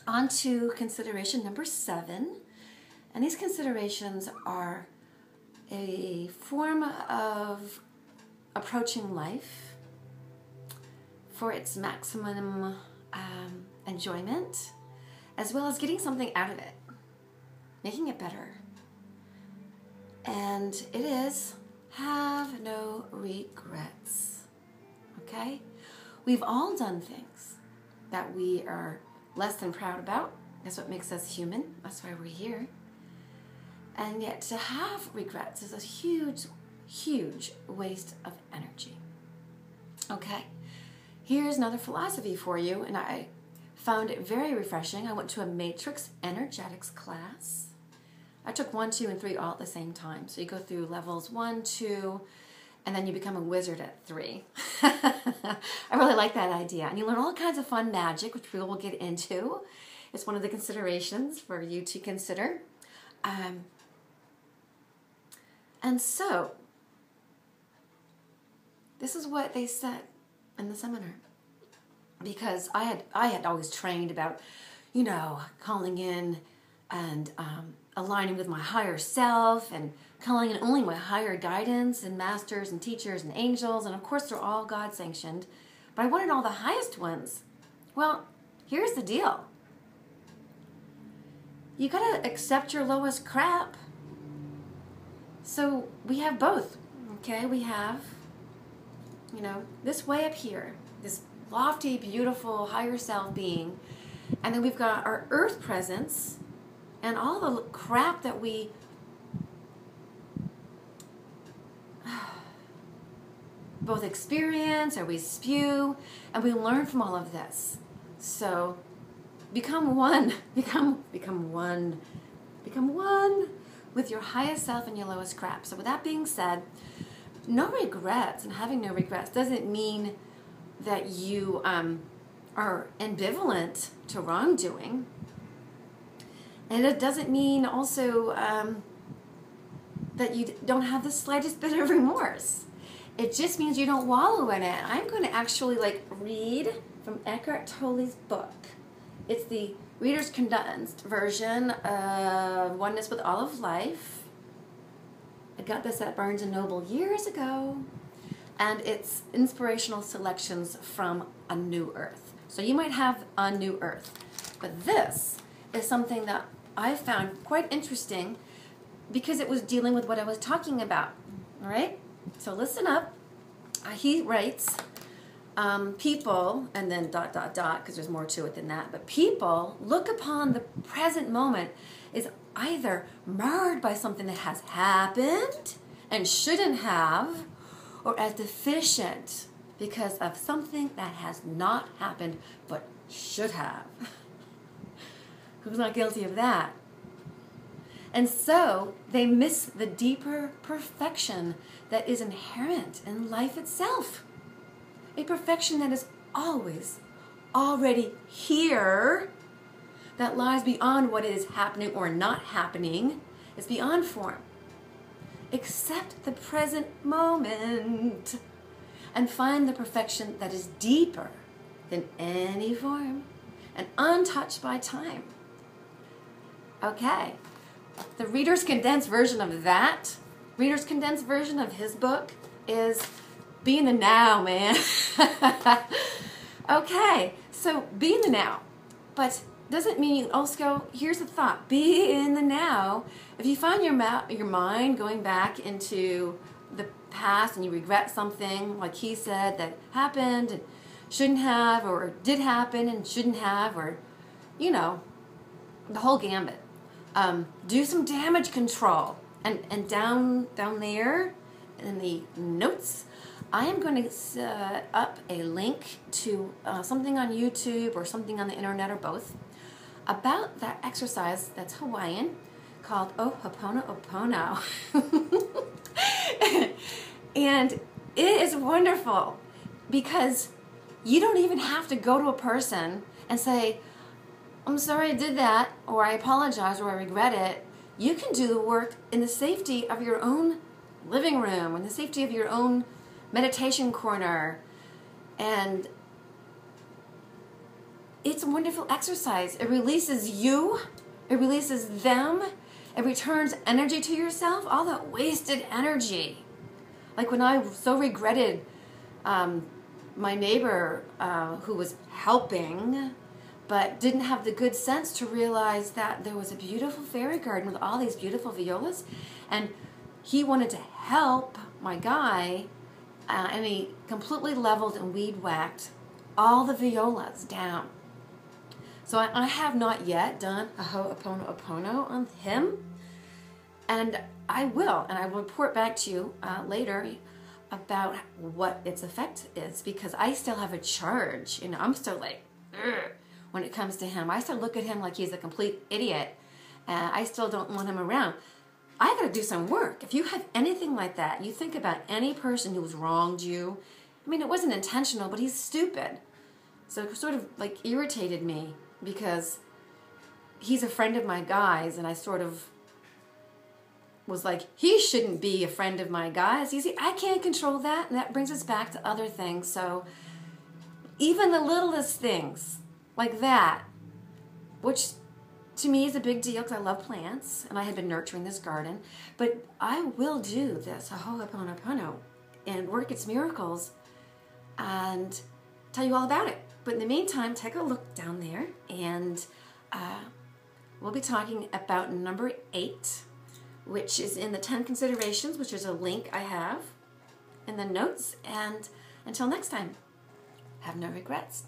On to consideration number 7. And these considerations are a form of approaching life for its maximum enjoyment, as well as getting something out of it, making it better. And it is, have no regrets. Okay? We've all done things that we are less than proud about. That's what makes us human. That's why we're here. And yet to have regrets is a huge, huge waste of energy. Okay? Here's another philosophy for you, and I found it very refreshing. I went to a matrix energetics class. I took 1, 2, and 3 all at the same time. So you go through levels 1, 2, and then you become a wizard at 3. I really like that idea. And you learn all kinds of fun magic, which we will get into. It's one of the considerations for you to consider. And so, this is what they said in the seminar. Because I had always trained about, calling in and aligning with my higher self and calling in only my higher guidance and masters and teachers and angels. And of course, they're all God-sanctioned. But I wanted all the highest ones. Well, here's the deal. You gotta accept your lowest crap. So we have both, okay? We have, this way up here, this lofty, beautiful, higher self being. And then we've got our earth presence and all the crap that we both experience or we spew, and we learn from all of this. So become one. Become one. Become one with your highest self and your lowest crap. So with that being said, no regrets, and having no regrets doesn't mean that you are ambivalent to wrongdoing. And it doesn't mean also that you don't have the slightest bit of remorse. It just means you don't wallow in it. I'm going to actually read from Eckhart Tolle's book. It's the Reader's Condensed version of Oneness with All of Life. I got this at Barnes & Noble years ago. And it's inspirational selections from A New Earth. So you might have A New Earth. But this is something that I found quite interesting because it was dealing with what I was talking about. All right? So listen up. He writes, people, and then ... because there's more to it than that, but people look upon the present moment as either marred by something that has happened and shouldn't have, or as deficient because of something that has not happened but should have. Who's not guilty of that? And so they miss the deeper perfection that is inherent in life itself. A perfection that is always already here, that lies beyond what is happening or not happening. It's beyond form. Accept the present moment and find the perfection that is deeper than any form and untouched by time. Okay, the Reader's Condensed version of that, Reader's Condensed version of his book is be in the now, man. Okay, so be in the now, but doesn't mean also, here's the thought, be in the now. If you find your mind going back into the past and you regret something, like he said, that happened and shouldn't have, or did happen and shouldn't have, or, the whole gambit. Do some damage control. And down there in the notes, I am going to set up a link to something on YouTube or something on the internet or both about that exercise that's Hawaiian called Ho'oponopono. And it is wonderful because you don't even have to go to a person and say, I'm sorry I did that, or I apologize, or I regret it. You can do the work in the safety of your own living room, in the safety of your own meditation corner. And it's a wonderful exercise. It releases you, it releases them, it returns energy to yourself, all that wasted energy. Like when I so regretted my neighbor who was helping but didn't have the good sense to realize that there was a beautiful fairy garden with all these beautiful violas, and he wanted to help my guy, and he completely leveled and weed whacked all the violas down. So I have not yet done a ho'oponopono on him, and I will report back to you later about what its effect is, because I still have a charge. You know, I'm still like, ugh, when it comes to him. I still look at him like he's a complete idiot, and I still don't want him around. I got to do some work. If you have anything like that, you think about any person who's wronged you. I mean, it wasn't intentional, but he's stupid. So it sort of like irritated me because he's a friend of my guy's, and I sort of was like, he shouldn't be a friend of my guy's. You see, I can't control that, and that brings us back to other things. So even the littlest things like that, which to me is a big deal because I love plants and I had been nurturing this garden, but I will do this, a ho'oponopono, and work its miracles and tell you all about it. But in the meantime, take a look down there, and we'll be talking about number 8, which is in the 10 considerations, which is a link I have in the notes. And until next time, have no regrets.